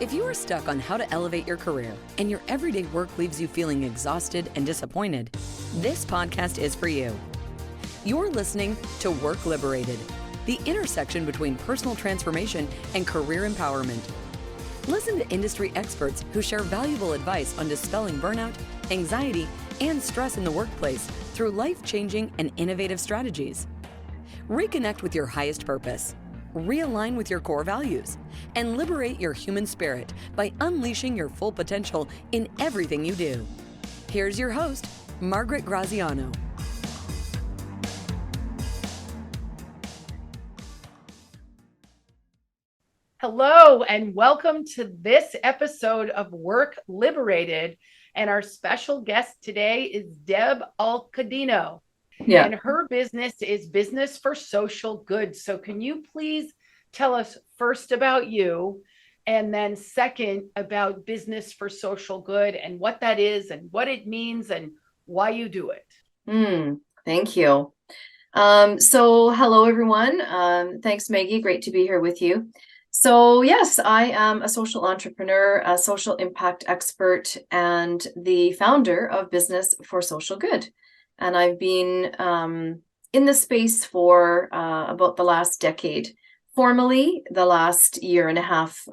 If you are stuck on how to elevate your career and your everyday work leaves you feeling exhausted and disappointed, this podcast is for you. You're listening to Work Liberated, the intersection between personal transformation and career empowerment. Listen to industry experts who share valuable advice on dispelling burnout, anxiety, and stress in the workplace through life-changing and innovative strategies. Reconnect with your highest purpose, realign with your core values, and liberate your human spirit by unleashing your full potential in everything you do. Here's your host, Margaret Graziano. Hello, and welcome to this episode of Work Liberated. And our special guest today is Deb Alcadinho. And her business is Business for Social Good. So can you please tell us first about you, and then second about Business for Social Good and what that is and what it means and why you do it? Thank you. So hello, everyone. Thanks, Maggie. Great to be here with you. So yes, I am a social entrepreneur, a social impact expert, and the founder of Business for Social Good. And I've been in this space for about the last decade, formally the last year and a half,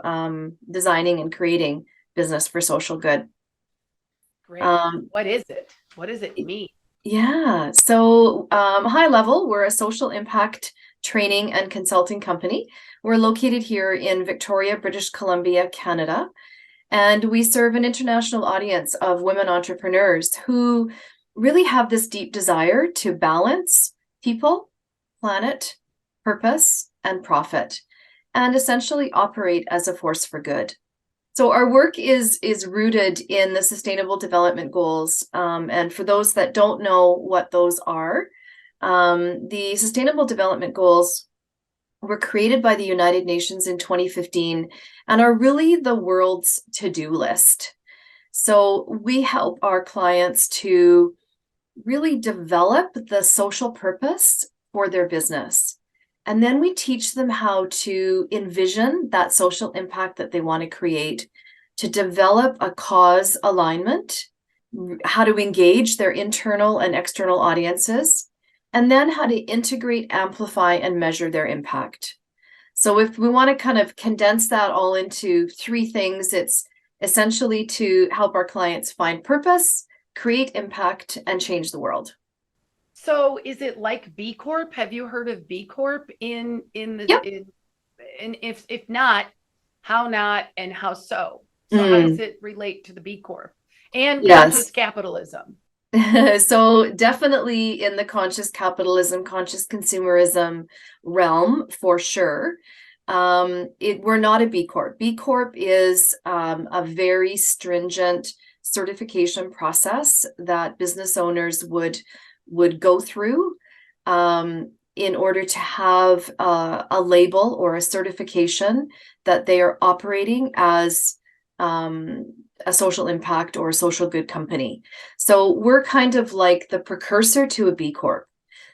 designing and creating Business for Social Good. Great. What is it? What does it mean? Yeah. So high level, we're a social impact training and consulting company. We're located here in Victoria, British Columbia, Canada, and we serve an international audience of women entrepreneurs who really have this deep desire to balance people, planet, purpose, and profit, and essentially operate as a force for good. So our work is rooted in the Sustainable Development Goals, and for those that don't know what those are, the Sustainable Development Goals were created by the United Nations in 2015 and are really the world's to-do list. So we help our clients to really develop the social purpose for their business. And then we teach them how to envision that social impact that they want to create, to develop a cause alignment, how to engage their internal and external audiences, and then how to integrate, amplify, and measure their impact. So if we want to kind of condense that all into three things, it's essentially to help our clients find purpose, create impact, and change the world. So is it like B Corp? Have you heard of B Corp and if not, how not and how so? So how does it relate to the B Corp and conscious capitalism? So definitely in the conscious capitalism, conscious consumerism realm, for sure. We're not a B Corp. B Corp is a very stringent certification process that business owners would go through in order to have a label or a certification that they are operating as a social impact or a social good company. So we're kind of like the precursor to a B Corp.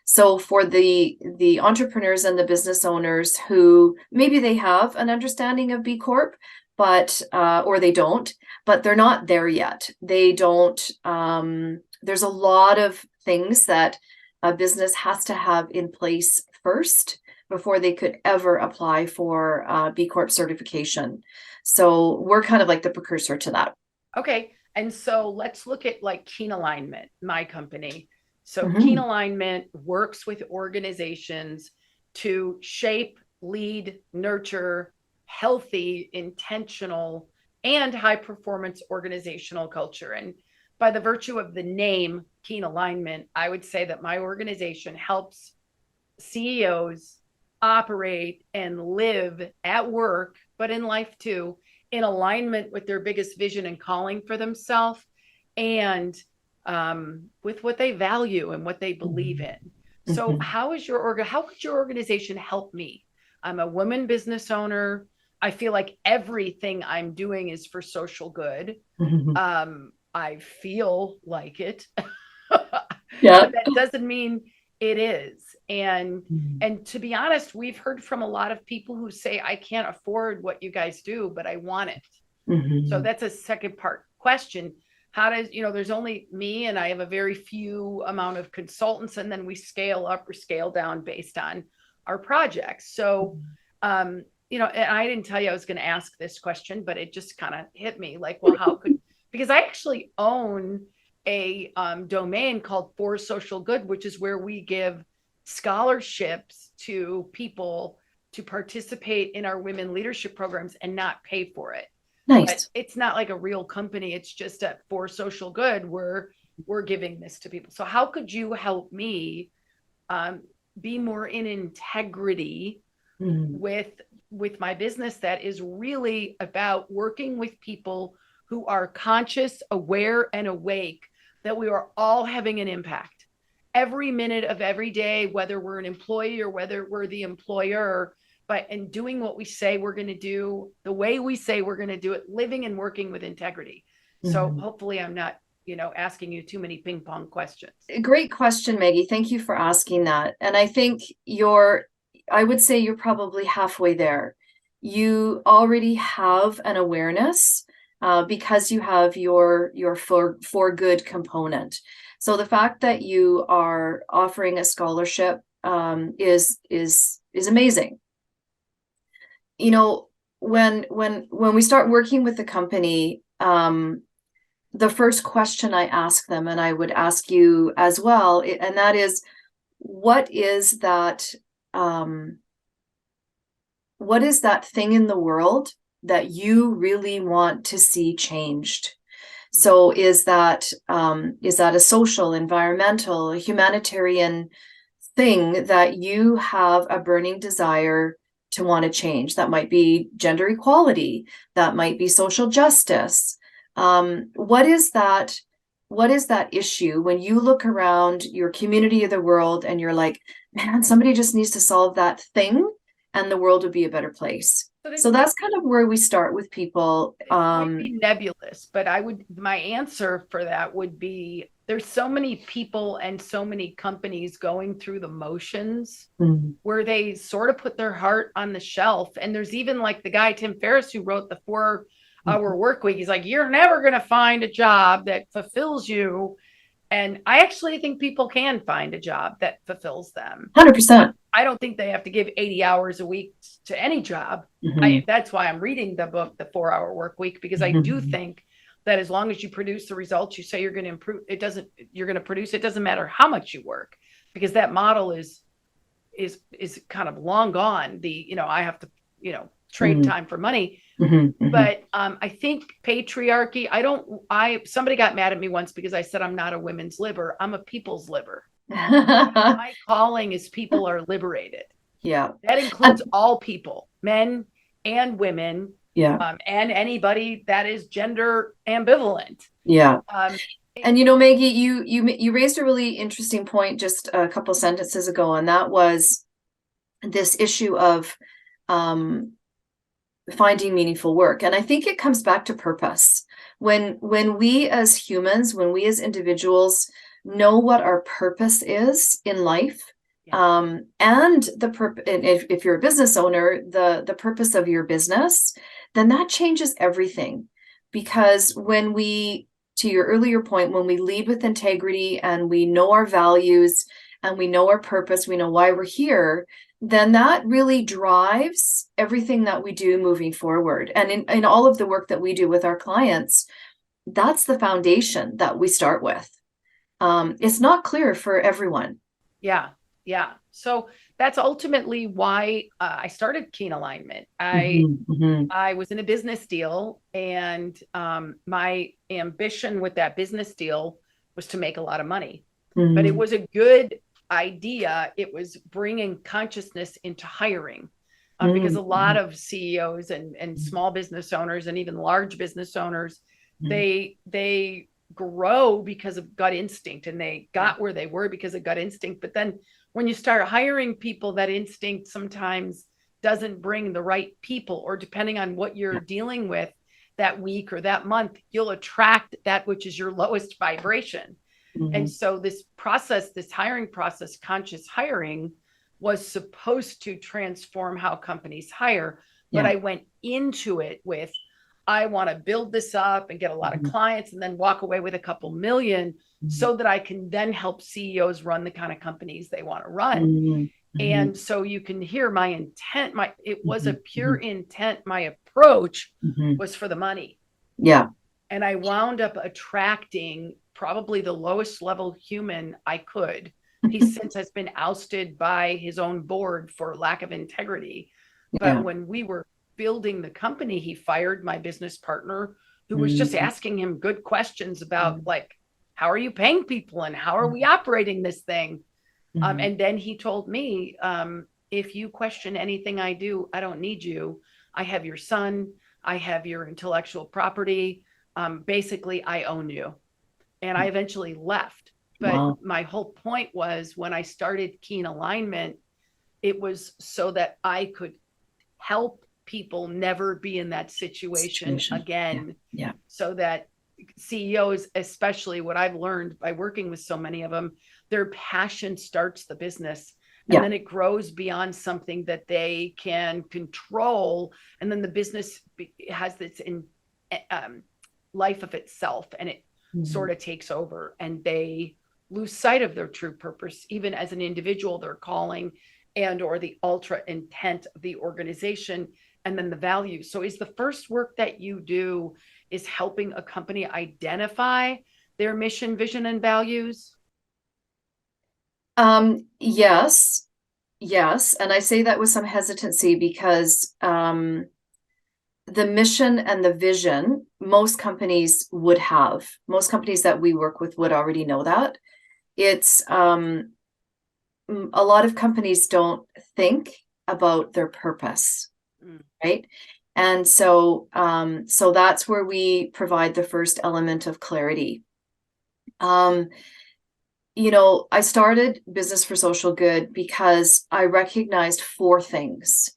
So for the entrepreneurs and the business owners who maybe they have an understanding of B Corp, but or they don't, but they're not there yet. They don't. There's a lot of things that a business has to have in place first before they could ever apply for B Corp certification. So we're kind of like the precursor to that. Okay. And so let's look at like Keen Alignment, my company. So Keen Alignment works with organizations to shape, lead, nurture healthy, intentional, and high performance organizational culture. And by the virtue of the name Keen Alignment, I would say that my organization helps CEOs operate and live at work, but in life too, in alignment with their biggest vision and calling for themselves, and with what they value and what they believe in. So how could your organization help me? I'm a woman business owner. I feel like everything I'm doing is for social good. I feel like it. But that doesn't mean it is. And to be honest, we've heard from a lot of people who say, I can't afford what you guys do, but I want it. So that's a second part question. How does, there's only me and I have a very few amount of consultants, and then we scale up or scale down based on our projects. So, and I didn't tell you I was going to ask this question, but it just kind of hit me like, well, because I actually own a domain called For Social Good, which is where we give scholarships to people to participate in our women leadership programs and not pay for it. Nice. But it's not like a real company. It's just For Social Good. We're giving this to people. So how could you help me be more in integrity with my business that is really about working with people who are conscious, aware, and awake that we are all having an impact every minute of every day, whether we're an employee or whether we're the employer, and doing what we say we're going to do, the way we say we're going to do it, living and working with integrity. So hopefully I'm not, asking you too many ping pong questions. Great question, Maggie. Thank you for asking that. And I think I would say you're probably halfway there. You already have an awareness because you have your for good component. So the fact that you are offering a scholarship is amazing. When we start working with the company, the first question I ask them, and I would ask you as well, and that is, what is that thing in the world that you really want to see changed? So is that a social, environmental, humanitarian thing that you have a burning desire to want to change? That might be gender equality, that might be social justice. What is that issue when you look around your community of the world and you're like, man, somebody just needs to solve that thing and the world would be a better place? So that's kind of where we start with people. It might be nebulous, but my answer for that would be, there's so many people and so many companies going through the motions where they sort of put their heart on the shelf. And there's even like the guy, Tim Ferriss, who wrote the 4-Hour Work Week. He's like, you're never going to find a job that fulfills you. And I actually think people can find a job that fulfills them. 100%. I don't think they have to give 80 hours a week to any job. That's why I'm reading the book, The 4-Hour Work Week, because I do think that as long as you produce the results you say you're going to improve, you're going to produce, it doesn't matter how much you work, because that model is kind of long gone. I have to, trade time for money. But I think patriarchy, somebody got mad at me once because I said I'm not a women's liber, I'm a people's liber. My calling is people are liberated. Yeah. That includes all people, men and women. Yeah. And anybody that is gender ambivalent. Yeah. And Maggie, you raised a really interesting point just a couple sentences ago, and that was this issue of finding meaningful work. And I think it comes back to purpose. When we as humans, when we as individuals know what our purpose is in life, and if you're a business owner, the purpose of your business, then that changes everything. Because to your earlier point, when we lead with integrity and we know our values and we know our purpose, we know why we're here, then that really drives everything that we do moving forward. And in all of the work that we do with our clients, that's the foundation that we start with. It's not clear for everyone. Yeah. So that's ultimately why I started Keen Alignment. I was in a business deal, and my ambition with that business deal was to make a lot of money. But it was a good idea. It was bringing consciousness into hiring, because a lot of CEOs and small business owners and even large business owners, they grow because of gut instinct, and they got where they were because of gut instinct. But then when you start hiring people, that instinct sometimes doesn't bring the right people, or depending on what you're dealing with that week or that month, you'll attract that which is your lowest vibration. And so this hiring process, conscious hiring, was supposed to transform how companies hire. But I went into it with, I want to build this up and get a lot of clients and then walk away with a couple million so that I can then help CEOs run the kind of companies they want to run. And so you can hear my intent. It was a pure intent. My approach was for the money. Yeah. And I wound up attracting probably the lowest level human I could. He since has been ousted by his own board for lack of integrity. But when we were building the company, he fired my business partner, who was just asking him good questions about like, how are you paying people and how are we operating this thing? And then he told me, if you question anything I do, I don't need you. I have your son. I have your intellectual property. Basically, I own you. And I eventually left. But my whole point was when I started Keen Alignment, it was so that I could help people never be in that situation again. So that CEOs, especially what I've learned by working with so many of them, their passion starts the business and then it grows beyond something that they can control. And then the business has this life of itself and it sort of takes over and they lose sight of their true purpose, even as an individual, their calling and or the ultra intent of the organization and then the values. So is the first work that you do is helping a company identify their mission, vision, and values? Yes. And I say that with some hesitancy because the mission and the vision, most companies that we work with would already know that. It's a lot of companies don't think about their purpose, right? And so that's where we provide the first element of clarity. I started Business for Social Good because I recognized 4 things,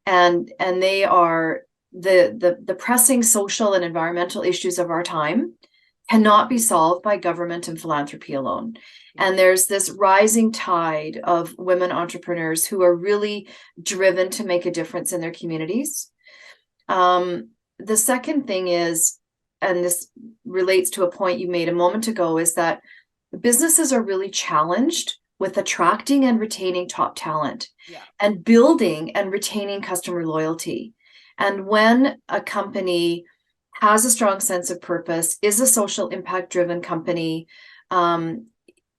and they are the pressing social and environmental issues of our time cannot be solved by government and philanthropy alone. And there's this rising tide of women entrepreneurs who are really driven to make a difference in their communities. The second thing is, and this relates to a point you made a moment ago, is that businesses are really challenged with attracting and retaining top talent and building and retaining customer loyalty. And when a company has a strong sense of purpose, is a social impact driven company,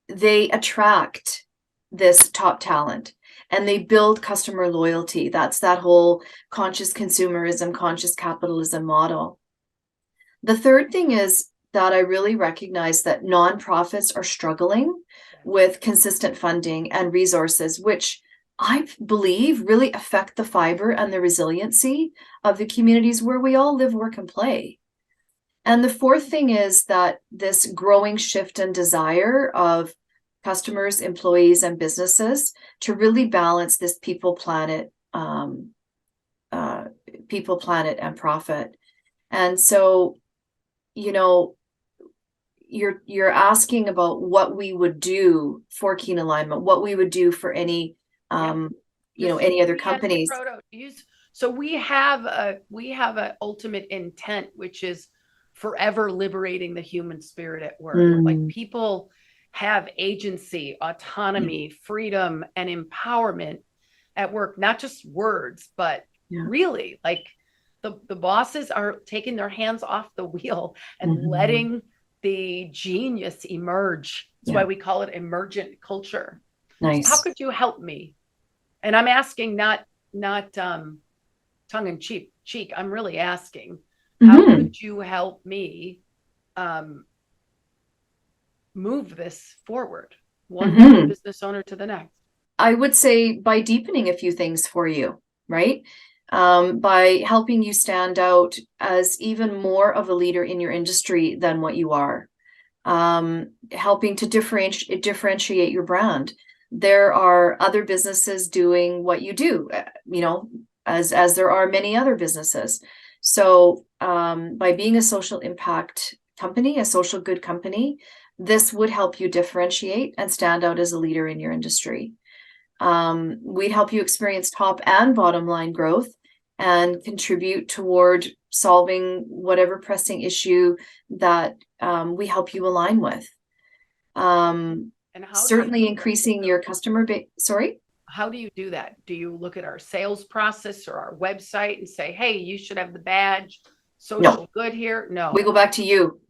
they attract this top talent and they build customer loyalty. That's that whole conscious consumerism, conscious capitalism model. The third thing is that I really recognize that nonprofits are struggling with consistent funding and resources, which I believe really affect the fiber and the resiliency of the communities where we all live, work, and play. And the fourth thing is that this growing shift and desire of customers, employees, and businesses to really balance this people, planet, and profit. And so, you're asking about what we would do for Keen Alignment, what we would do for any any other companies. So we have a ultimate intent, which is forever liberating the human spirit at work. Like people have agency, autonomy, freedom, and empowerment at work, not just words, but really like the bosses are taking their hands off the wheel and letting the genius emerge. That's why we call it emergent culture. Nice. So how could you help me? And I'm asking not tongue in cheek. I'm really asking, how could you help me move this forward, one business owner to the next? I would say by deepening a few things for you, right? By helping you stand out as even more of a leader in your industry than what you are, helping to differentiate your brand. There are other businesses doing what you do, as there are many other businesses. So by being a social impact company, a social good company, this would help you differentiate and stand out as a leader in your industry. We'd help you experience top and bottom line growth and contribute toward solving whatever pressing issue that we help you align with. And how Certainly increasing your customer base. Sorry? How do you do that? Do you look at our sales process or our website and say, hey, you should have the badge, social good here? No. We go back to you.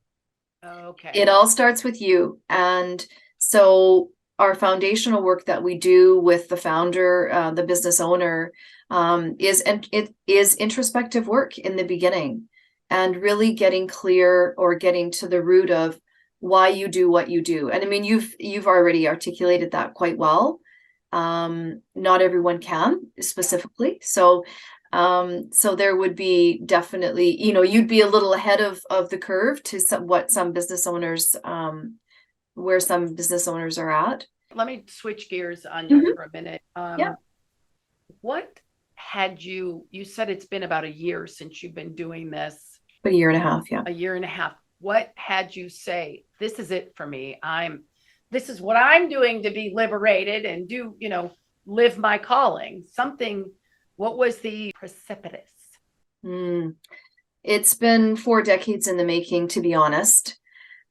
Okay. It all starts with you. And so our foundational work that we do with the founder, the business owner, it is introspective work in the beginning, and really getting clear or getting to the root of why you do what you do. And I mean, you've already articulated that quite well. Not everyone can specifically. So there would be definitely, you'd be a little ahead of the curve to where some business owners are at. Let me switch gears on you for a minute. What had you said it's been about a year since you've been doing this? A year and a half, yeah. A year and a half. What had you say, this is it for me? This is what I'm doing to be liberated and do, live my calling. What was the precipice? It's been 4 decades in the making, to be honest.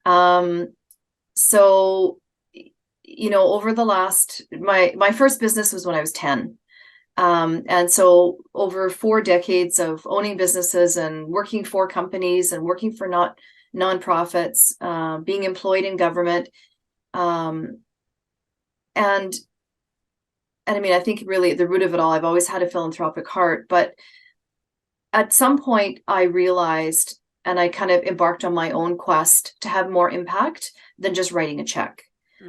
So, over the last, my first business was when I was 10. And so over 4 decades of owning businesses and working for companies and working for nonprofits, being employed in government. And I mean, I think really at the root of it all, I've always had a philanthropic heart, but at some point I realized, and I kind of embarked on my own quest to have more impact than just writing a check.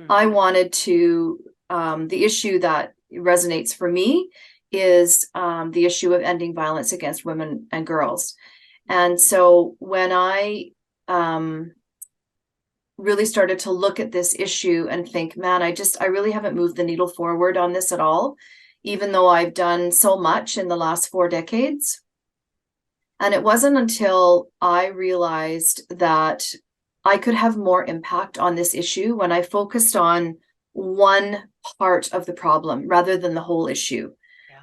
I wanted to, the issue that resonates for me is the issue of ending violence against women and girls. And so when I really started to look at this issue and think, man, I really haven't moved the needle forward on this at all, even though I've done so much in the last 4 decades. And it wasn't until I realized that I could have more impact on this issue when I focused on one part of the problem rather than the whole issue.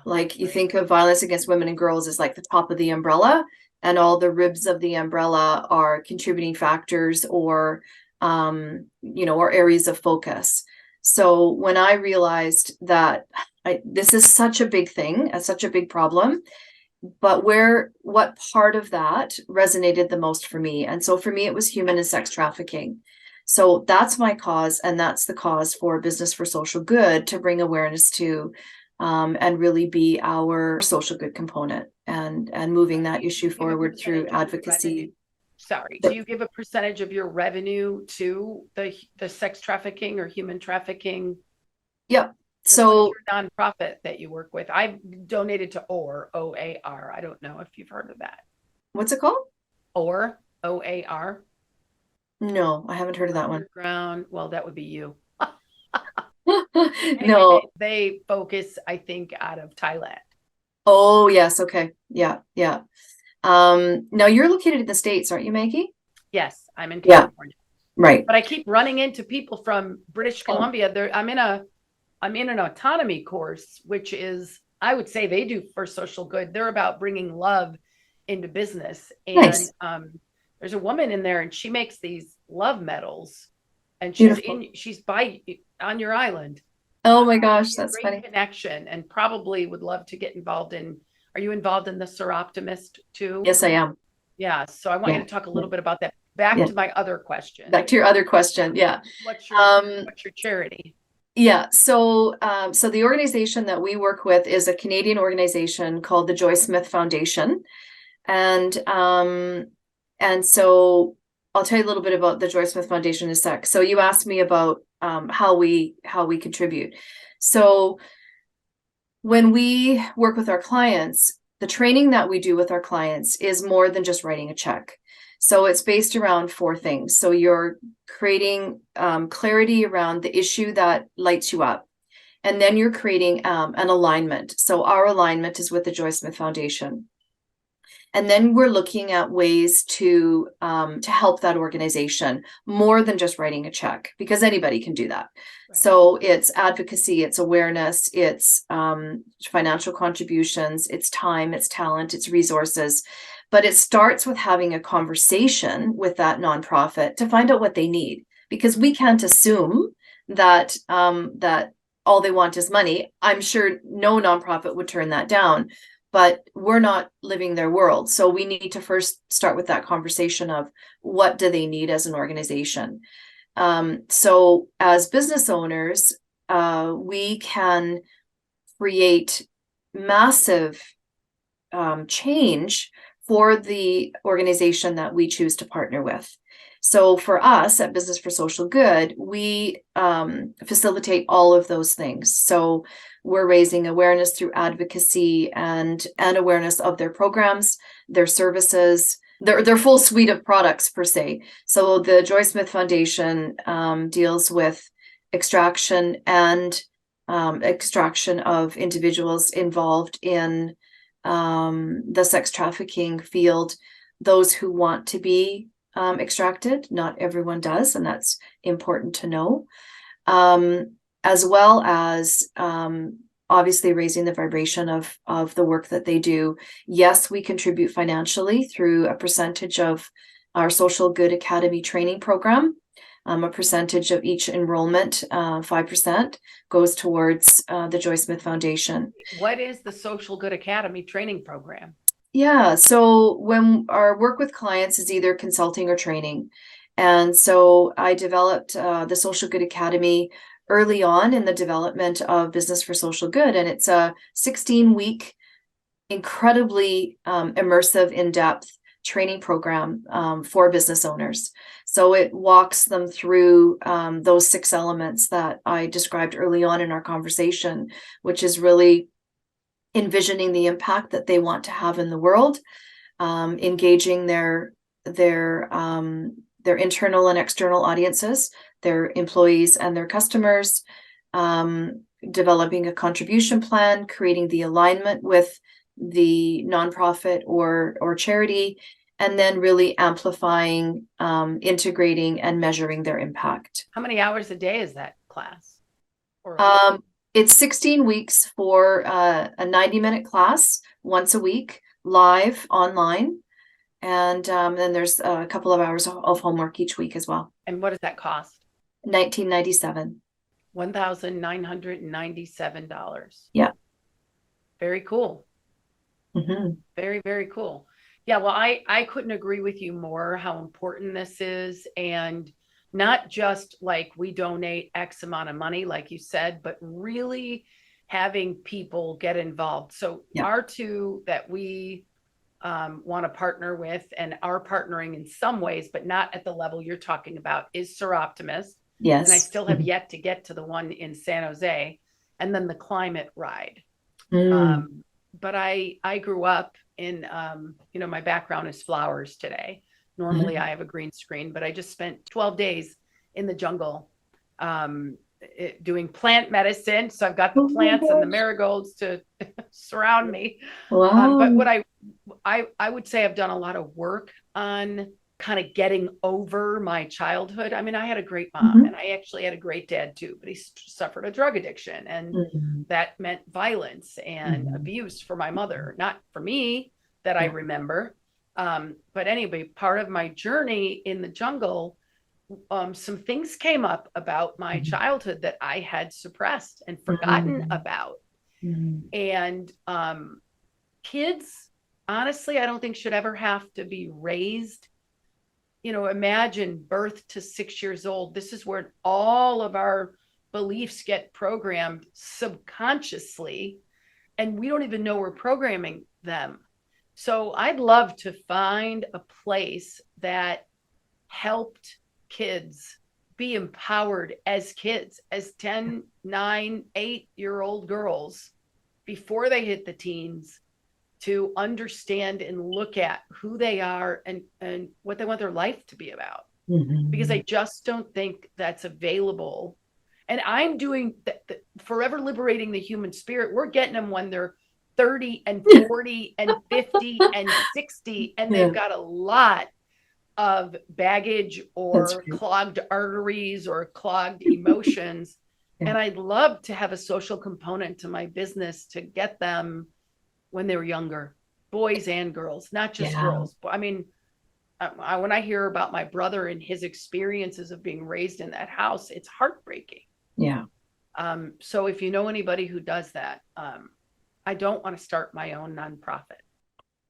Like you think of violence against women and girls as like the top of the umbrella, and all the ribs of the umbrella are contributing factors or areas of focus. So when I realized that this is such a big thing, such a big problem, but what part of that resonated the most for me? And so for me, it was human and sex trafficking. So that's my cause, and that's the cause for Business for Social Good, to bring awareness to and really be our social good component and moving that issue forward through advocacy. Sorry, do you give a percentage of your revenue to the sex trafficking or human trafficking? Yep. So your nonprofit that you work with, I've donated to OAR. I don't know if you've heard of that. What's it called? OAR. No, I haven't heard of that one. Underground. Well, that would be you. No. They focus, I think, out of Thailand. Oh, yes. Okay. Yeah. Yeah. Now you're located in the States, aren't you, Maggie? Yes, I'm in California. Right. But I keep running into people from British Columbia. I'm in an autonomy course, which is, I would say they do for social good. They're about bringing love into business. And nice. There's a woman in there and she makes these love medals, and she's on your island. Oh my gosh, that's great funny. Connection, and probably would love to get involved in. Are you involved in the Seroptimist too? Yes, I am. Yeah. So I want you to talk a little bit about that. Back to my other question. Back to your other question. Yeah. What's your charity? Yeah. So the organization that we work with is a Canadian organization called the Joy Smith Foundation. And so I'll tell you a little bit about the Joy Smith Foundation in a sec. So you asked me about how we contribute. So when we work with our clients, the training that we do with our clients is more than just writing a check. So it's based around 4 things. So you're creating clarity around the issue that lights you up. And then you're creating an alignment. So our alignment is with the Joy Smith Foundation. And then we're looking at ways to help that organization more than just writing a check, because anybody can do that. Right. So it's advocacy, it's awareness, it's financial contributions, it's time, it's talent, it's resources. But it starts with having a conversation with that nonprofit to find out what they need, because we can't assume that that all they want is money. I'm sure no nonprofit would turn that down, but we're not living their world. So we need to first start with that conversation of what do they need as an organization. So as business owners, we can create massive change for the organization that we choose to partner with. So for us at Business for Social Good, we facilitate all of those things. So we're raising awareness through advocacy and awareness of their programs, their services, their full suite of products per se. So the Joy Smith Foundation deals with extraction of individuals involved in the sex trafficking field, those who want to be extracted. Not everyone does, and that's important to know. As well as obviously raising the vibration of the work that they do. Yes, we contribute financially through a percentage of our Social Good Academy training program. A percentage of each enrollment, 5%, goes towards the Joy Smith Foundation. What is the Social Good Academy training program? Yeah, so when our work with clients is either consulting or training. And so I developed the Social Good Academy early on in the development of Business for Social Good. And it's a 16-week, incredibly immersive, in-depth training program for business owners. So it walks them through those 6 elements that I described early on in our conversation, which is really envisioning the impact that they want to have in the world, engaging their internal and external audiences, their employees and their customers, developing a contribution plan, creating the alignment with the nonprofit or charity, and then really amplifying, integrating, and measuring their impact. How many hours a day is that class? It's 16 weeks for a 90-minute class once a week, live online. And then there's a couple of hours of homework each week as well. And what does that cost? $19.97. $1,997. Yeah. Very cool. Mm-hmm. Very, very cool. Yeah, well, I couldn't agree with you more how important this is. And not just like we donate X amount of money, like you said, but really having people get involved. So our two that we want to partner with and are partnering in some ways, but not at the level you're talking about, is Sir Optimist. Yes. And I still have yet to get to the one in San Jose, and then the Climate Ride. But I grew up in, my background is flowers today. Normally I have a green screen, but I just spent 12 days in the jungle doing plant medicine. So I've got the plants and the marigolds to surround me. Wow. But what I would say I've done a lot of work on kind of getting over my childhood. I mean, I had a great mom and I actually had a great dad too, but he suffered a drug addiction, and that meant violence and abuse for my mother, not for me that I remember. But anyway, part of my journey in the jungle, some things came up about my childhood that I had suppressed and forgotten about. And kids, honestly, I don't think should ever have to be raised. Imagine birth to 6 years old. This is where all of our beliefs get programmed subconsciously, and we don't even know we're programming them. So I'd love to find a place that helped kids be empowered as kids, as 10, 9, 8-year-old girls before they hit the teens, to understand and look at who they are and what they want their life to be about. Because I just don't think that's available. And I'm doing the Forever Liberating the Human Spirit. We're getting them when they're 30 and 40 and 50 and 60, and they've got a lot of baggage or clogged arteries or clogged emotions. And I'd love to have a social component to my business to get them when they were younger. boys and girls, not just Yeah. girls. I mean, when I hear about my brother and his experiences of being raised in that house, it's heartbreaking. Yeah. So if you know anybody who does that, I don't want to start my own nonprofit.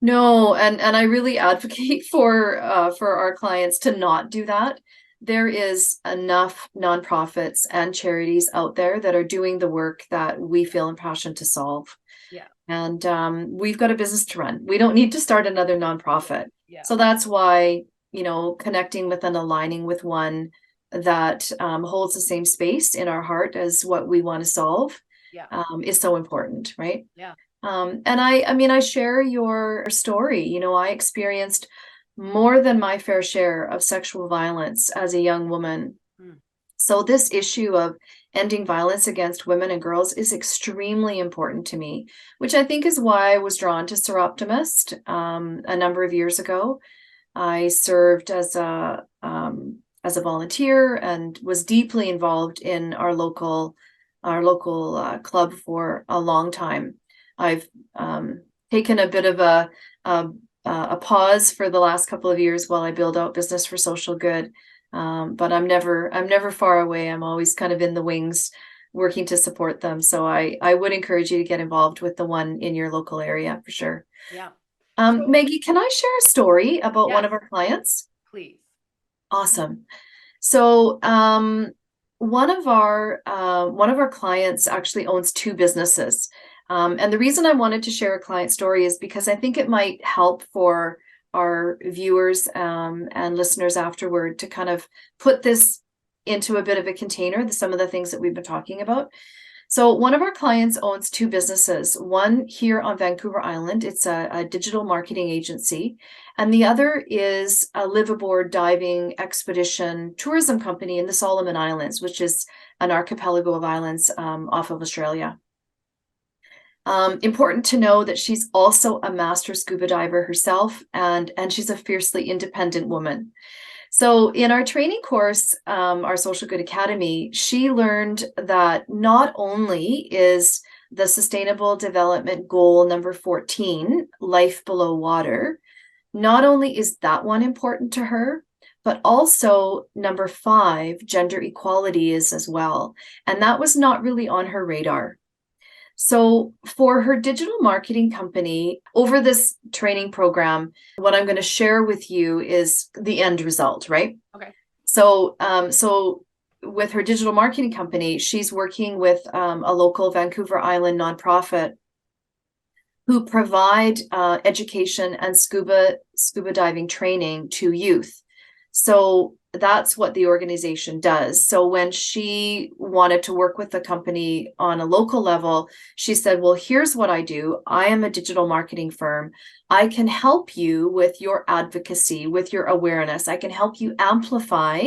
No, and I really advocate for our clients to not do that. There is enough nonprofits and charities out there that are doing the work that we feel impassioned to solve. Yeah. And we've got a business to run. We don't need to start another nonprofit. Yeah. So that's why, connecting with and aligning with one that holds the same space in our heart as what we want to solve is so important, right? Yeah. And I share your story. I experienced more than my fair share of sexual violence as a young woman. So this issue of ending violence against women and girls is extremely important to me, which I think is why I was drawn to Seroptimist a number of years ago. I served as a volunteer and was deeply involved in our local club for a long time. I've taken a bit of a pause for the last couple of years while I build out business for social good. But I'm never far away. I'm always kind of in the wings working to support them. So I would encourage you to get involved with the one in your local area for sure. Yeah. Maggie, can I share a story about Yes, one of our clients? please. Awesome. So one of our clients actually owns two businesses. And the reason I wanted to share a client story is because I think it might help for our viewers and listeners afterward to kind of put this into a bit of a container, some of the things that we've been talking about. So one of our clients owns two businesses, one here on Vancouver Island. It's a digital marketing agency. And the other is a liveaboard diving expedition tourism company in the Solomon Islands, which is an archipelago of islands off of Australia. Important to know that she's also a master scuba diver herself, and she's a fiercely independent woman. So in our training course, our Social Good Academy, she learned that not only is the Sustainable Development Goal number 14, life below water, not only is that one important to her, but also number 5, gender equality is as well. And that was not really on her radar. So for her digital marketing company, over this training program, what I'm going to share with you is the end result, right? Okay. So with her digital marketing company, she's working with a local Vancouver Island nonprofit who provide education and scuba diving training to youth. So that's what the organization does. So when she wanted to work with the company on a local level, she said, well, here's what I do. I am a digital marketing firm. I can help you with your advocacy, with your awareness. I can help you amplify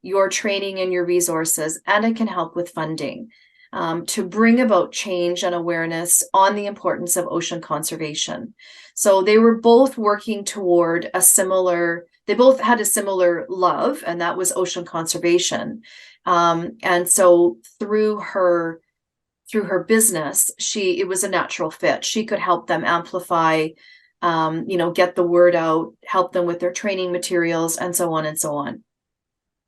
your training and your resources, and I can help with funding to bring about change and awareness on the importance of ocean conservation. So they were both working toward they both had a similar love, and that was ocean conservation. And so through her business, it was a natural fit. She could help them amplify, get the word out, help them with their training materials, and so on and so on.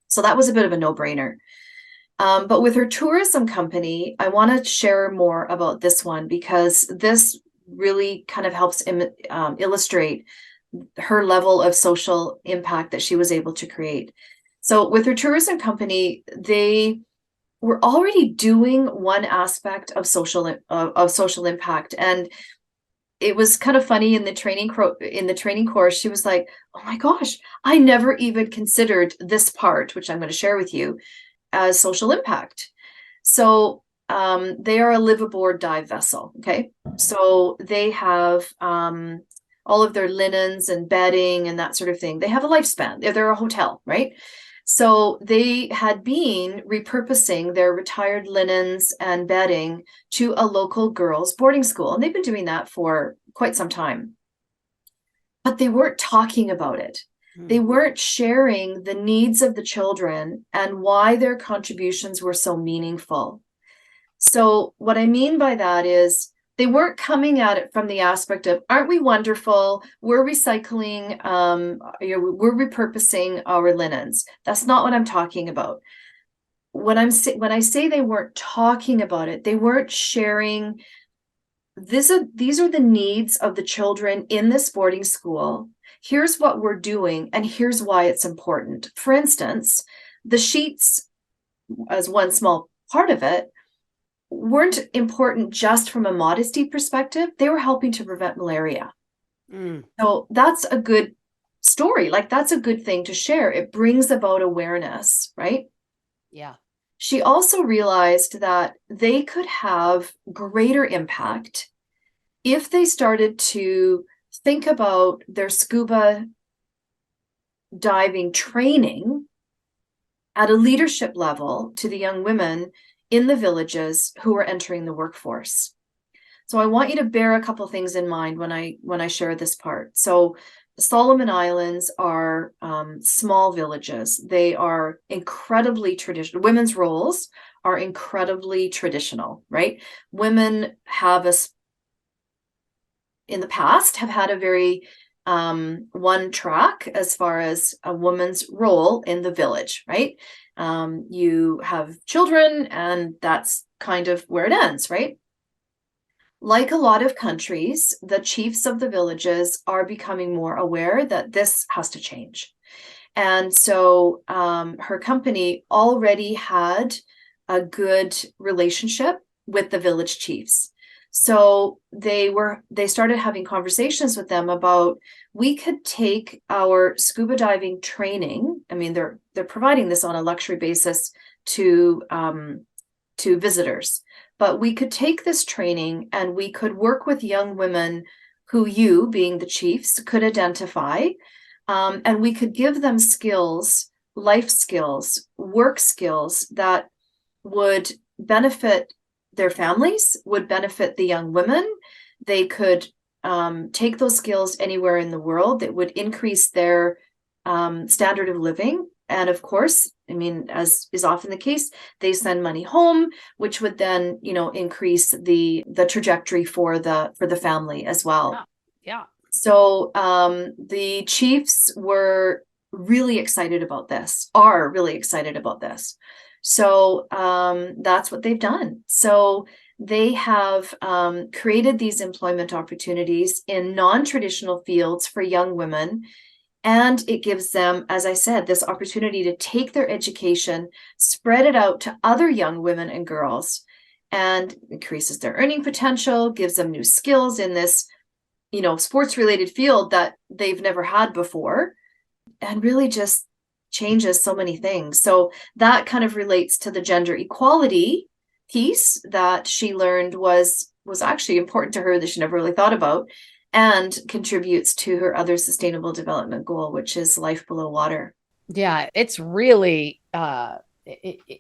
So that was a bit of a no-brainer. But with her tourism company, I want to share more about this one because this really kind of helps illustrate her level of social impact that she was able to create. So with her tourism company, they were already doing one aspect of social impact. And it was kind of funny in the training course, she was like, oh my gosh, I never even considered this part, which I'm going to share with you, as social impact. So they are a liveaboard dive vessel. Okay. So they have all of their linens and bedding and that sort of thing. They have a lifespan. They're a hotel, right? So they had been repurposing their retired linens and bedding to a local girls' boarding school. And they've been doing that for quite some time. But they weren't talking about it. They weren't sharing the needs of the children and why their contributions were so meaningful. So what I mean by that is they weren't coming at it from the aspect of, aren't we wonderful? We're recycling, we're repurposing our linens. That's not what I'm talking about. When I say they weren't talking about it, they weren't sharing. These are the needs of the children in this boarding school. Here's what we're doing, and here's why it's important. For instance, the sheets, as one small part of it, weren't important just from a modesty perspective. They were helping to prevent malaria. So that's a good story. Like, that's a good thing to share. It brings about awareness, right? Yeah. She also realized that they could have greater impact if they started to think about their scuba diving training at a leadership level to the young women in the villages who are entering the workforce. So I want you to bear a couple things in mind when I share this part. So the Solomon Islands are small villages. They are incredibly traditional. Women's roles are incredibly traditional, right? Women have in the past have had a very one track as far as a woman's role in the village, right? You have children, and that's kind of where it ends, right? Like a lot of countries, the chiefs of the villages are becoming more aware that this has to change. And so her company already had a good relationship with the village chiefs. So they started having conversations with them about, we could take our scuba diving training. I mean, they're providing this on a luxury basis to visitors, but we could take this training and we could work with young women who you, being the chiefs, could identify, and we could give them skills, life skills, work skills that would benefit their families, would benefit the young women. They could take those skills anywhere in the world that would increase their standard of living. And of course, I mean, as is often the case, they send money home, which would then, increase the trajectory for the family as well. Yeah. So the chiefs were really excited about this, are really excited about this. So that's what they've done. So they have created these employment opportunities in non-traditional fields for young women. And it gives them, as I said, this opportunity to take their education, spread it out to other young women and girls, and increases their earning potential, gives them new skills in this, sports-related field that they've never had before, and really just changes so many things. So that kind of relates to the gender equality piece that she learned was actually important to her, that she never really thought about, and contributes to her other sustainable development goal, which is life below water. Yeah, it's really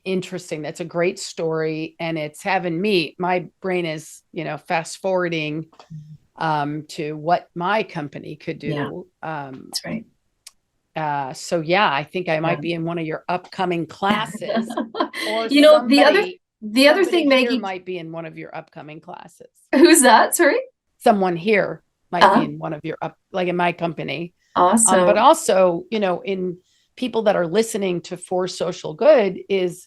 interesting. That's a great story. And it's having my brain is, fast forwarding to what my company could do. Yeah, that's right. So yeah, I think I might be in one of your upcoming classes. Or the other thing, Maggie, might be in one of your upcoming classes. Who's that? Sorry? Someone here might be in one of your like in my company. Awesome. But also, in people that are listening to For Social Good, is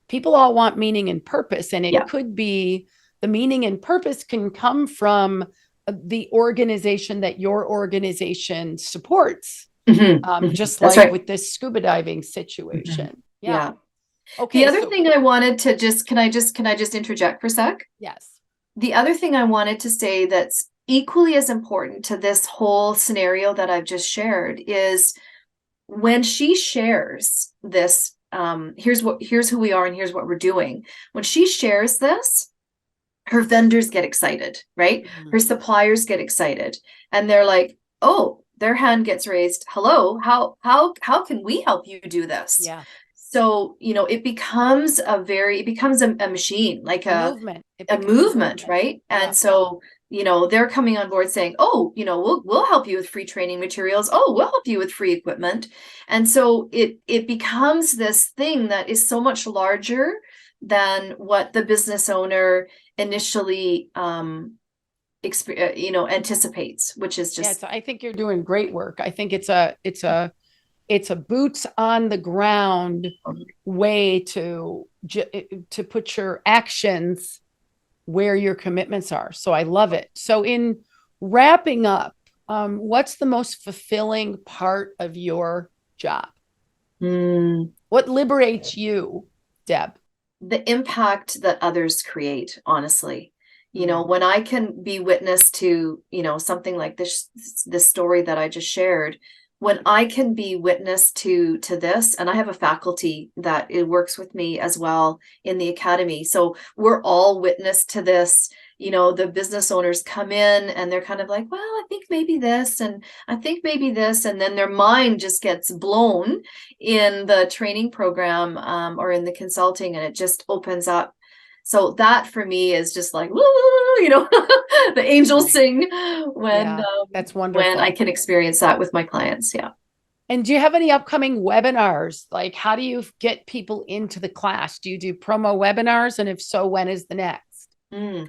people all want meaning and purpose. And it could be, the meaning and purpose can come from the organization that your organization supports. Just like right. With this scuba diving situation. Mm-hmm. Yeah. Okay. The other thing I wanted to can I just interject for a sec? Yes. The other thing I wanted to say that's equally as important to this whole scenario that I've just shared is when she shares this, here's who we are and here's what we're doing. When she shares this, her vendors get excited, right? Mm-hmm. Her suppliers get excited, and they're like, oh, their hand gets raised. Hello, how can we help you do this? Yeah. So, it becomes a machine, like a movement. A movement, right? Yeah. And so, they're coming on board saying, oh, we'll help you with free training materials. Oh, we'll help you with free equipment. And so it becomes this thing that is so much larger than what the business owner initially anticipates, which is just. I think you're doing great work. I think it's a boots on the ground way to put your actions where your commitments are. So I love it. So in wrapping up, what's the most fulfilling part of your job? What liberates you, Deb? The impact that others create, honestly. When I can be witness to, something like this story that I just shared, when I can be witness to this, and I have a faculty that it works with me as well in the academy. So we're all witness to this. The business owners come in and they're kind of like, well, I think maybe this, and I think maybe this, and then their mind just gets blown in the training program or in the consulting, and it just opens up. So that for me is just like, woo, the angels sing when that's wonderful. When I can experience that with my clients. Yeah. And do you have any upcoming webinars? Like, how do you get people into the class? Do you do promo webinars? And if so, when is the next?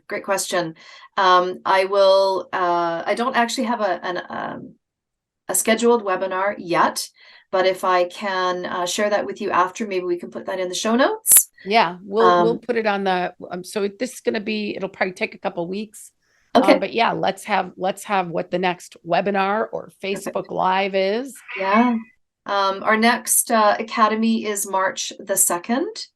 Great question. I will. I don't actually have a scheduled webinar yet, but if I can share that with you after, maybe we can put that in the show notes. Yeah, we'll put it on the. So this is going to be. It'll probably take a couple weeks. Okay. But yeah, let's have what the next webinar or Facebook Live is. Yeah. Our next academy is March the 2nd.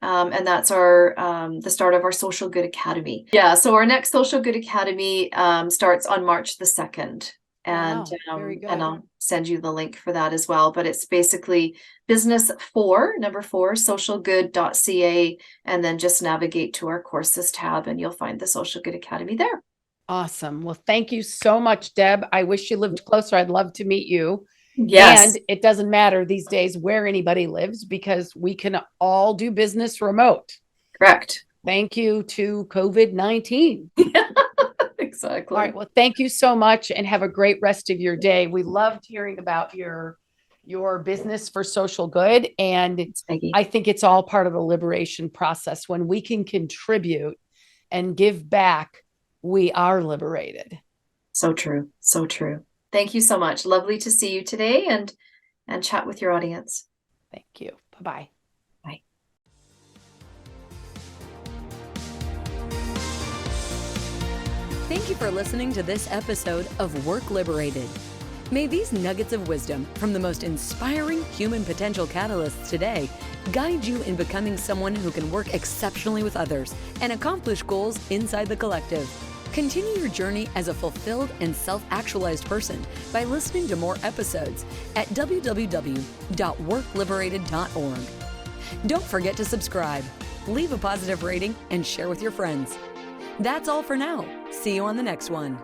And that's our the start of our Social Good Academy. Yeah, so our next Social Good Academy starts on March the 2nd. And very good. And I'll send you the link for that as well. But it's basically business 4, number 4, socialgood.ca, and then just navigate to our courses tab and you'll find the Social Good Academy there. Awesome. Well, thank you so much, Deb. I wish you lived closer. I'd love to meet you. Yes. And it doesn't matter these days where anybody lives because we can all do business remote. Correct. Thank you to COVID-19. Yeah, exactly. All right. Well, thank you so much and have a great rest of your day. We loved hearing about your business for social good. And I think it's all part of the liberation process. When we can contribute and give back, we are liberated. So true. So true. Thank you so much. Lovely to see you today and chat with your audience. Thank you. Bye-bye. Bye. Thank you for listening to this episode of Work Liberated. May these nuggets of wisdom from the most inspiring human potential catalysts today guide you in becoming someone who can work exceptionally with others and accomplish goals inside the collective. Continue your journey as a fulfilled and self-actualized person by listening to more episodes at www.workliberated.org. Don't forget to subscribe, leave a positive rating, and share with your friends. That's all for now. See you on the next one.